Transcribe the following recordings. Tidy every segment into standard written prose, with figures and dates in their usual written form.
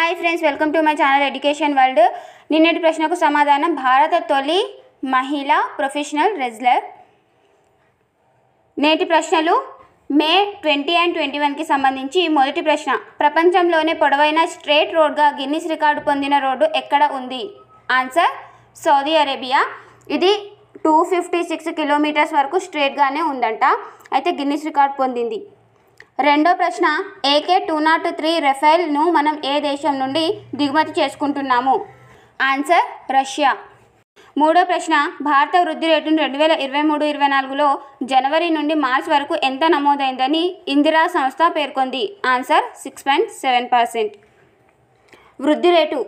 Hi friends, welcome to my channel education world. నిన్నటి ప్రశ్నకు సమాధానం భారత తొలి మహిళా ప్రొఫెషనల్ రెజ్లర్. నేటి ప్రశ్నలు మే 20 and 21కి సంబంధించి. మొదటి ప్రశ్న, ప్రపంచంలోనే పొడవైన స్ట్రేట్ రోడ్గా గిన్నిస్ రికార్డు పొందిన రోడ్డు ఎక్కడ ఉంది? Answer Saudi Arabia. ఇది 256 కిలోమీటర్స్ వరకు స్ట్రేట్గానే ఉందంట, అయితే గిన్నిస్ రికార్డు పొందింది. రెండో ప్రశ్న, AK-203 రఫేల్ను మనం ఏ దేశం నుండి దిగుమతి చేసుకుంటున్నాము? Answer Russia. మూడో ప్రశ్న, భారత వృద్ధి రేటును 2023-24లో జనవరి నుండి మార్చి వరకు ఎంత నమోదైందని ఇందిరా సంస్థ పేర్కొంది? ఆన్సర్ 6.7%. వృద్ధి rate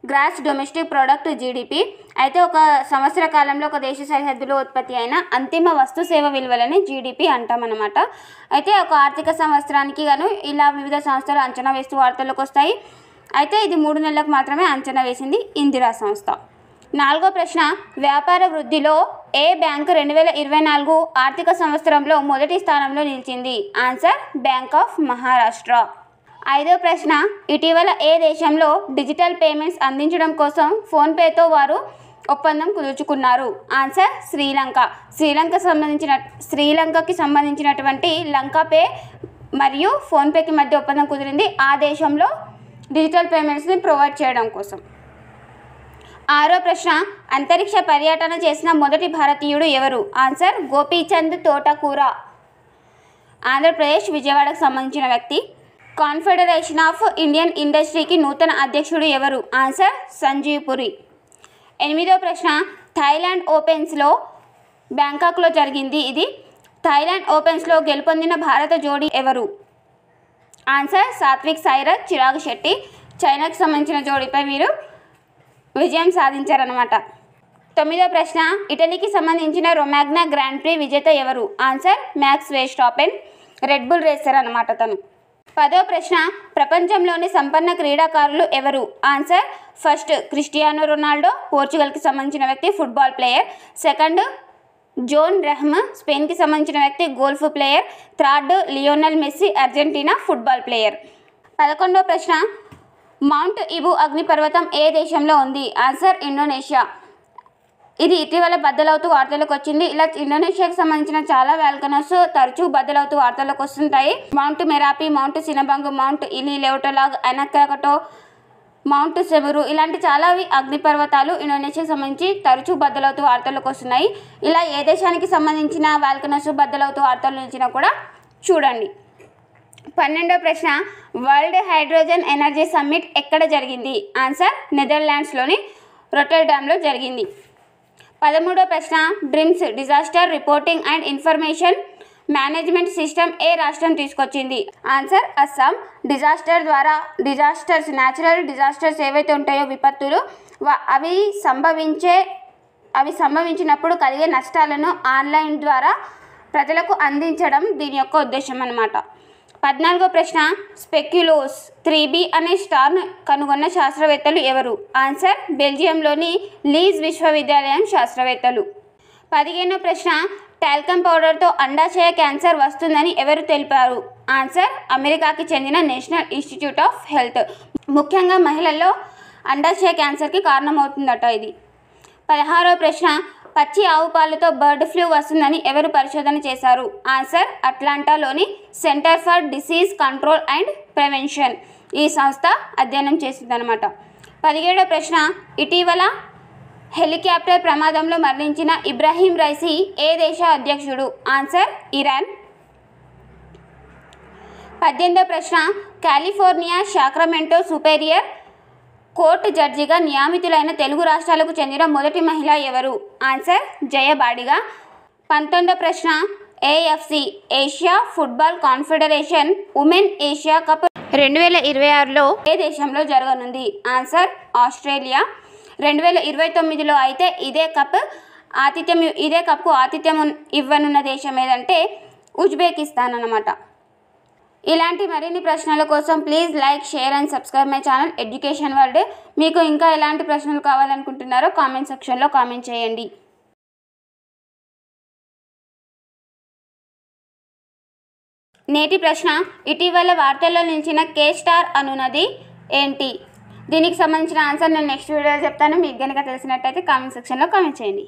gross domestic product GDP. అయితే ఒక సంవత్సర కాలంలో ఒక దేశ సరిహద్దులో ఉత్పత్తి అయిన అంతిమ వస్తు సేవ విలువలని GDP అంటామన్నమాట. అయితే ఒక ఆర్థిక సంవత్సరానికి గాను ఇలా వివిధ సంస్థలు అంచనా వేస్తూ వార్తల్లోకి వస్తాయి. అయితే ఇది 3 నెలలకు మాత్రమే అంచనా వేసింది ఇందిరా సంస్థ. నాలుగో ప్రశ్న, వ్యాపార వృద్ధిలో ఏ బ్యాంకు 2024 ఆర్థిక సంవత్సరంలో మొదటి స్థానంలో నిలిచింది? Answer bank of Maharashtra. ఐదో ప్రశ్న, ఇటీవల ఏ దేశంలో డిజిటల్ పేమెంట్స్ అందించడం కోసం ఫోన్పేతో వారు ఒప్పందం కుదుర్చుకున్నారు? ఆన్సర్ శ్రీలంక. శ్రీలంకకి సంబంధించినటువంటి లంకా పే మరియు ఫోన్పేకి మధ్య ఒప్పందం కుదిరింది, ఆ దేశంలో డిజిటల్ పేమెంట్స్ని ప్రొవైడ్ చేయడం కోసం. ఆరో ప్రశ్న, అంతరిక్ష పర్యటన చేసిన మొదటి భారతీయుడు ఎవరు? ఆన్సర్ గోపీచంద్ తోటకూర. ఆంధ్రప్రదేశ్ విజయవాడకు సంబంధించిన వ్యక్తి. కాన్ఫెడరేషన్ ఆఫ్ ఇండియన్ ఇండస్ట్రీకి నూతన అధ్యక్షుడు ఎవరు? ఆన్సర్ సంజీవ్ పురి. ఎనిమిదో ప్రశ్న, థాయిలాండ్ ఓపెన్స్లో బ్యాంకాక్లో జరిగింది. ఇది థాయిలాండ్ ఓపెన్స్లో గెలుపొందిన భారత జోడీ ఎవరు? ఆన్సర్ సాత్విక్ సాయిరాజ్, చిరాగ్ శెట్టి. చైనాకు సంబంధించిన జోడీపై వీరు విజయం సాధించారన్నమాట. తొమ్మిదో ప్రశ్న, ఇటలీకి సంబంధించిన రొమాగ్నా గ్రాండ్ ప్రీ విజేత ఎవరు? Answer Max Verstappen, Red Bull racer అన్నమాట తను. పదో ప్రశ్న, ప్రపంచంలోని సంపన్న క్రీడాకారులు ఎవరు? ఆన్సర్ ఫస్ట్ క్రిస్టియానో రొనాల్డో, పోర్చుగల్కి సంబంధించిన వ్యక్తి, football player. Second Jon Rahm, స్పెయిన్కి సంబంధించిన వ్యక్తి, golf player. Third Lionel Messi, Argentina football player. 11వ ప్రశ్న, మౌంట్ ఇబు అగ్నిపర్వతం ఏ దేశంలో ఉంది? Answer Indonesia. ఇది ఇటీవల బద్దలవుతూ వార్తలకు వచ్చింది. ఇలా ఇండోనేషియాకి సంబంధించిన చాలా వాల్కనోస్ తరచూ బద్దలవుతూ వార్తలకు వస్తుంటాయి. Mount Merapi, Mount Sinabung, Mount Ili Lewotolok, Anak Krakatau, Mount Semeru, ఇలాంటి చాలా అగ్నిపర్వతాలు ఇండోనేషియాకి సంబంధించి తరచూ బద్దలవుతూ వార్తలకు వస్తున్నాయి. ఇలా ఏ దేశానికి సంబంధించిన వాల్కనోస్ బద్దలవుతూ వార్తలు నిలిచినా కూడా చూడండి. 12వ ప్రశ్న, వరల్డ్ హైడ్రోజన్ ఎనర్జీ సమ్మిట్ ఎక్కడ జరిగింది? ఆన్సర్ నెదర్లాండ్స్లోని రొటర్డామ్లో జరిగింది. 13వ ప్రశ్న, DRIMS disaster reporting and information management system ఏ రాష్ట్రం తీసుకొచ్చింది? ఆన్సర్ అస్సాం. న్యాచురల్ డిజాస్టర్స్ ఏవైతే ఉంటాయో విపత్తులు, అవి సంభవించినప్పుడు కలిగే నష్టాలను ఆన్లైన్ ద్వారా ప్రజలకు అందించడం దీని యొక్క ఉద్దేశం అన్నమాట. 14వ ప్రశ్న, స్పెక్యులోస్ 3b అనే స్టార్ను కనుగొన్న శాస్త్రవేత్తలు ఎవరు? ఆన్సర్ బెల్జియంలోని లీజ్ విశ్వవిద్యాలయం శాస్త్రవేత్తలు. 15వ ప్రశ్న, టాల్కమ్ పౌడర్తో అండాశయ క్యాన్సర్ వస్తుందని ఎవరు తెలిపారు? ఆన్సర్ అమెరికాకి చెందిన నేషనల్ ఇన్స్టిట్యూట్ ఆఫ్ హెల్త్. ముఖ్యంగా మహిళల్లో అండాశయ క్యాన్సర్కి కారణమవుతుందట ఇది. 16వ ప్రశ్న, పచ్చి ఆవు పాలతో బర్డ్ ఫ్లూ వస్తుందని ఎవరు పరిశోధన చేశారు? ఆన్సర్ అట్లాంటాలోని centre for disease control and prevention, ఈ సంస్థ అధ్యయనం చేసిందనమాట. 17వ ప్రశ్న, ఇటీవల హెలికాప్టర్ ప్రమాదంలో మరణించిన ఇబ్రాహీం రైసీ ఏ దేశ అధ్యక్షుడు? Answer Iran. 18వ ప్రశ్న, కాలిఫోర్నియా సాక్రమెంటో సుపీరియర్ కోర్టు జడ్జిగా నియమితులైన తెలుగు రాష్ట్రాలకు చెందిన మొదటి మహిళ ఎవరు? ఆన్సర్ జయబాడిగా. 19వ ప్రశ్న, AFC Asia football confederation women Asia cup 2026లో ఏ దేశంలో జరగనుంది? Answer Australia. 2029లో అయితే ఇదే కప్కు ఆతిథ్యం ఇవ్వనున్న దేశం ఏదంటే ఉజ్బెకిస్తాన్ అన్నమాట. ఇలాంటి మరిన్ని ప్రశ్నల కోసం please like, share and subscribe my channel education world. మీకు ఇంకా ఎలాంటి ప్రశ్నలు కావాలనుకుంటున్నారో కామెంట్ సెక్షన్లో కామెంట్ చేయండి. నేటి ప్రశ్న, ఇటీవల వార్తల్లో నిలిచిన K-స్టార్ అనునది ఏంటి? దీనికి సంబంధించిన ఆన్సర్ నేను నెక్స్ట్ వీడియోలో చెప్తాను. మీకు కనుక తెలిసినట్టయితే కామెంట్ సెక్షన్లో కామెంట్ చేయండి.